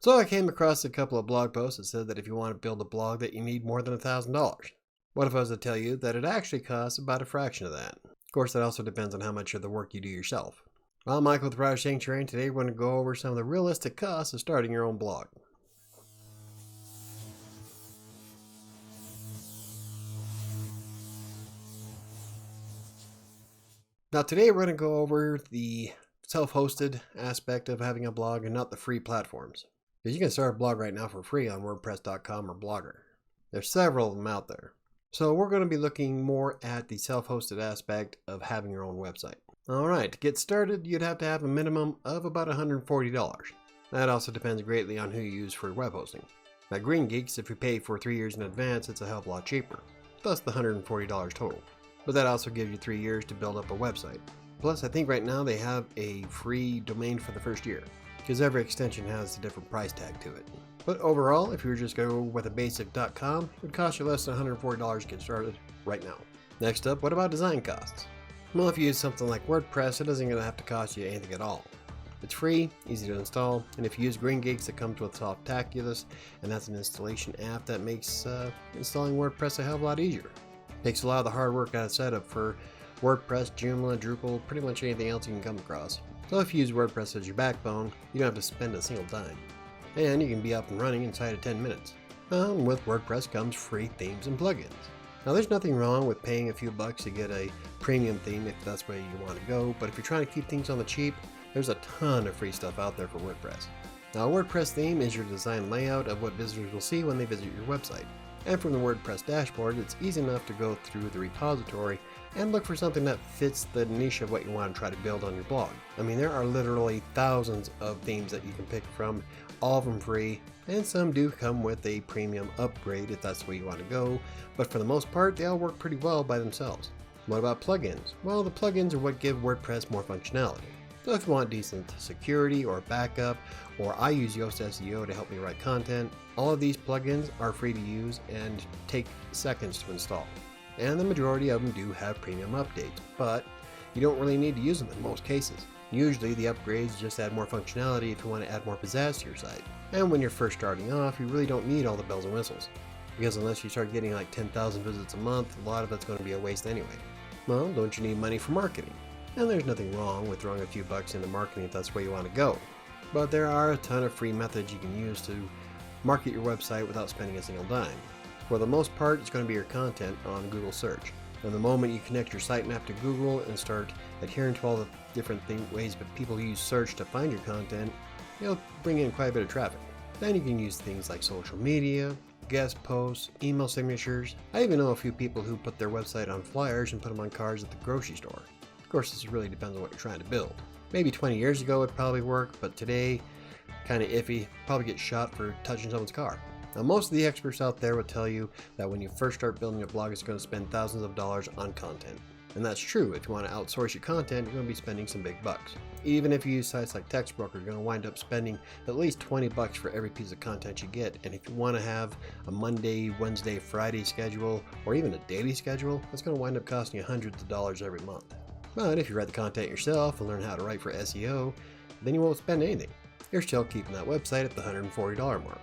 So I came across a couple of blog posts that said that if you want to build a blog that you need more than $1,000. What if I was to tell you that it actually costs about a fraction of that? Of course, that also depends on how much of the work you do yourself. Well, I'm Michael with WriterSanctuary, and today we're going to go over some of the realistic costs of starting your own blog. Now today we're going to go over the self-hosted aspect of having a blog and not the free platforms. Because you can start a blog right now for free on WordPress.com or Blogger. There's several of them out there. So we're going to be looking more at the self-hosted aspect of having your own website. Alright, to get started you'd have to have a minimum of about $140. That also depends greatly on who you use for web hosting. Now Green Geeks, if you pay for 3 years in advance, it's a hell of a lot cheaper. Thus the $140 total. But that also gives you 3 years to build up a website. Plus I think right now they have a free domain for the first year, because every extension has a different price tag to it. But overall, if you were just go with a basic.com, it would cost you less than $140 to get started right now. Next up, what about design costs? Well, if you use something like WordPress, it isn't going to have to cost you anything at all. It's free, easy to install, and if you use Green Geeks, it comes with Softaculous, and that's an installation app that makes installing WordPress a hell of a lot easier. Takes a lot of the hard work out of setup for WordPress, Joomla, Drupal, pretty much anything else you can come across. So if you use WordPress as your backbone, you don't have to spend a single dime. And you can be up and running inside of 10 minutes. With WordPress comes free themes and plugins. Now there's nothing wrong with paying a few bucks to get a premium theme if that's where you want to go, but if you're trying to keep things on the cheap, there's a ton of free stuff out there for WordPress. Now a WordPress theme is your design layout of what visitors will see when they visit your website. And from the WordPress dashboard, it's easy enough to go through the repository and look for something that fits the niche of what you want to try to build on your blog. I mean, there are literally thousands of themes that you can pick from, all of them free, and some do come with a premium upgrade if that's where you want to go, but for the most part, they all work pretty well by themselves. What about plugins? Well, the plugins are what give WordPress more functionality. So if you want decent security or backup, or I use Yoast SEO to help me write content, all of these plugins are free to use and take seconds to install. And the majority of them do have premium updates, but you don't really need to use them in most cases. Usually the upgrades just add more functionality if you want to add more pizzazz to your site. And when you're first starting off, you really don't need all the bells and whistles. Because unless you start getting like 10,000 visits a month, a lot of it's going to be a waste anyway. Well, don't you need money for marketing? And there's nothing wrong with throwing a few bucks into marketing if that's where you want to go. But there are a ton of free methods you can use to market your website without spending a single dime. For the most part, it's going to be your content on Google search. And the moment you connect your sitemap to Google and start adhering to all the different ways that people use search to find your content, you'll bring in quite a bit of traffic. Then you can use things like social media, guest posts, email signatures. I even know a few people who put their website on flyers and put them on cards at the grocery store. Of course, this really depends on what you're trying to build. Maybe 20 years ago it probably worked, but today, kind of iffy, probably get shot for touching someone's car. Now most of the experts out there will tell you that when you first start building a blog, it's going to spend thousands of dollars on content. And that's true. If you want to outsource your content, you're going to be spending some big bucks. Even if you use sites like Textbroker, you're going to wind up spending at least 20 bucks for every piece of content you get. And if you want to have a Monday, Wednesday, Friday schedule, or even a daily schedule, that's going to wind up costing you hundreds of dollars every month. But if you write the content yourself and learn how to write for SEO, then you won't spend anything. You're still keeping that website at the $140 mark.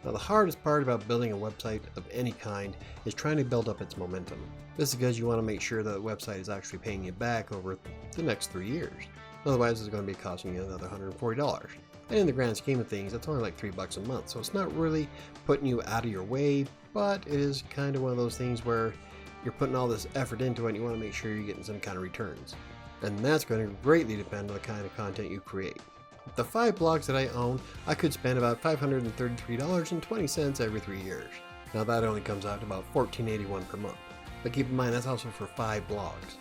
Now the hardest part about building a website of any kind is trying to build up its momentum. This is because you want to make sure that the website is actually paying you back over the next 3 years. Otherwise it's going to be costing you another $140. And in the grand scheme of things, that's only like $3 a month, so it's not really putting you out of your way, but it is kind of one of those things where you're putting all this effort into it and you want to make sure you're getting some kind of returns. And that's going to greatly depend on the kind of content you create. With the 5 blogs that I own, I could spend about $533.20 every 3 years. Now that only comes out to about $14.81 per month. But keep in mind that's also for 5 blogs.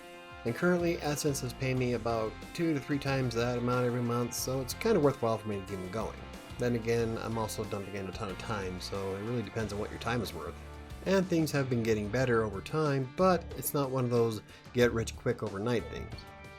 And currently AdSense is paying me about 2 to 3 times that amount every month, so it's kind of worthwhile for me to keep them going. Then again, I'm also dumping in a ton of time, so it really depends on what your time is worth. And things have been getting better over time, but it's not one of those get rich quick overnight things.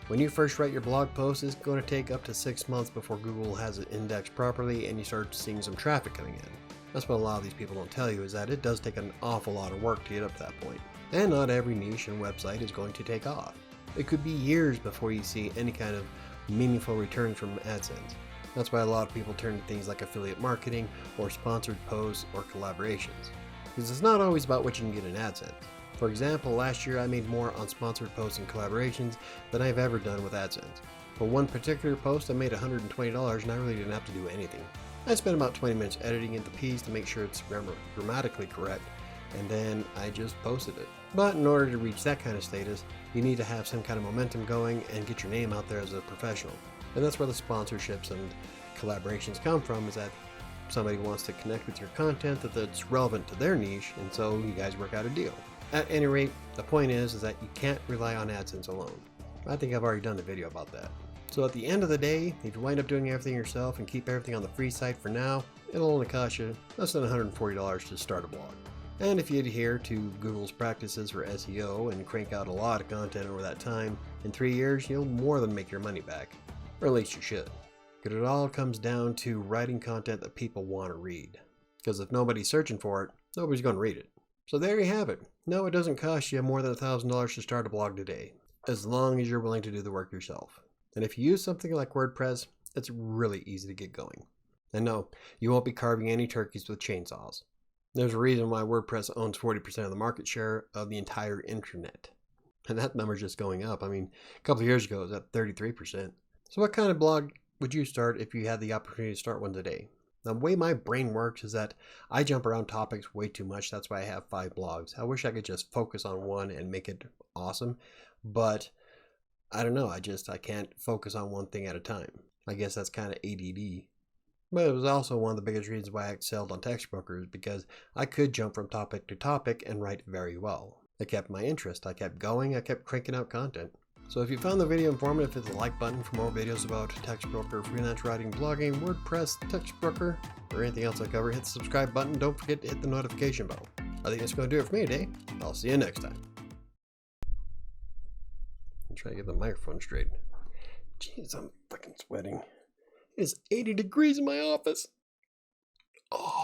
When you first write your blog post, it's going to take up to 6 months before Google has it indexed properly and you start seeing some traffic coming in. That's what a lot of these people don't tell you, is that it does take an awful lot of work to get up to that point. And not every niche and website is going to take off. It could be years before you see any kind of meaningful return from AdSense. That's why a lot of people turn to things like affiliate marketing or sponsored posts or collaborations. Because it's not always about what you can get in AdSense. For example, last year I made more on sponsored posts and collaborations than I've ever done with AdSense. For one particular post I made $120 and I really didn't have to do anything. I spent about 20 minutes editing the piece to make sure it's grammatically correct, and then I just posted it. But in order to reach that kind of status, you need to have some kind of momentum going and get your name out there as a professional. And that's where the sponsorships and collaborations come from, is that somebody wants to connect with your content that's relevant to their niche, and so you guys work out a deal. At any rate, the point is that you can't rely on AdSense alone. I think I've already done a video about that. So at the end of the day, if you wind up doing everything yourself and keep everything on the free site for now, it'll only cost you less than $140 to start a blog. And if you adhere to Google's practices for SEO and crank out a lot of content over that time, in 3 years you'll more than make your money back. Or at least you should. Because it all comes down to writing content that people want to read. Because if nobody's searching for it, nobody's going to read it. So there you have it. No, it doesn't cost you more than $1,000 to start a blog today, as long as you're willing to do the work yourself. And if you use something like WordPress, it's really easy to get going. And no, you won't be carving any turkeys with chainsaws. There's a reason why WordPress owns 40% of the market share of the entire internet. And that number's just going up. I mean, a couple of years ago it was at 33%. So what kind of blog would you start if you had the opportunity to start one today? The way my brain works is that I jump around topics way too much. That's why I have 5 blogs. I wish I could just focus on one and make it awesome. But I don't know. I can't focus on one thing at a time. I guess that's kind of ADD. But it was also one of the biggest reasons why I excelled on Textbroker, is because I could jump from topic to topic and write very well. It kept my interest. I kept going. I kept cranking out content. So if you found the video informative, hit the like button for more videos about Textbroker, freelance writing, blogging, WordPress, Textbroker, or anything else I cover. Hit the subscribe button. Don't forget to hit the notification bell. I think that's going to do it for me today. I'll see you next time. I'm trying to get the microphone straight. Jeez, I'm fucking sweating. It's 80 degrees in my office. Oh.